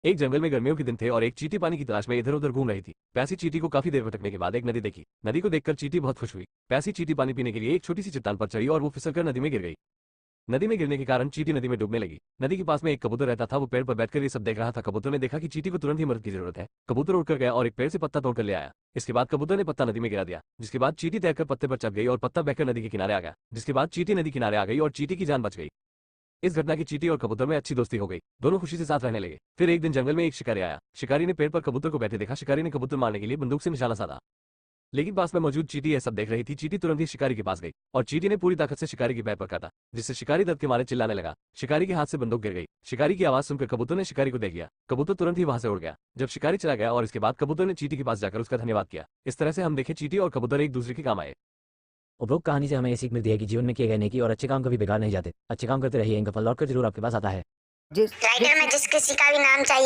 एक जंगल में गर्मियों के दिन थे और एक चींटी पानी की तलाश में इधर उधर घूम रही थी। प्यासी चींटी को काफी देर भटकने के बाद एक नदी देखी। नदी को देखकर चींटी बहुत खुश हुई। प्यासी चींटी पानी पीने के लिए एक छोटी सी चट्टान पर चढ़ी और वो फिसलकर नदी में गिर गई। नदी में गिरने के कारण चींटी नदी में डूबने लगी। नदी के पास में एक कबूतर रहता था, वो पेड़ पर बैठकर ये सब देख रहा था। कबूतर ने देखा कि चींटी को तुरंत ही मदद की जरूरत है। कबूतर उड़कर गया और एक पेड़ से पत्ता तोड़कर ले आया। इसके बाद कबूतर ने पत्ता नदी में गिरा दिया, जिसके बाद चींटी तैरकर पत्ते पर चढ़ गई और पत्ता बहकर नदी के किनारे आ गया। जिसके बाद चींटी नदी किनारे आ गई और चींटी की जान बच गई। इस घटना की चींटी और कबूतर में अच्छी दोस्ती हो गई। दोनों खुशी से साथ रहने लगे। फिर एक दिन जंगल में एक शिकारी आया। शिकारी ने पेड़ पर कबूतर को बैठे देखा। शिकारी ने कबूतर मारने के लिए बंदूक से निशाना साधा, लेकिन पास में मौजूद चींटी यह सब देख रही थी। चींटी तुरंत ही शिकारी के पास गई और चींटी ने पूरी ताकत से शिकारी के पैर पर काटा, जिससे शिकारी दर्द के मारे चिल्लाने लगा। शिकारी के हाथ से बंदूक गिर गई। शिकारी की आवाज सुनकर कबूतर ने शिकारी को देख लिया। कबूतर तुरंत ही वहां से उड़ गया। जब शिकारी चला गया और इसके बाद कबूतर ने चींटी के पास जाकर उसका धन्यवाद किया। इस तरह से हम देखे चींटी और कबूतर एक दूसरे के काम आए। उपरोक्त कहानी से हमें ये सीख मिलती है कि जीवन में किए गए नेकी और अच्छे काम कभी बेकार नहीं जाते। अच्छे काम करते रहिए, इनका फल लौटकर जरूर आपके पास आता है। राइटर में जिस किसी का भी नाम चाहिए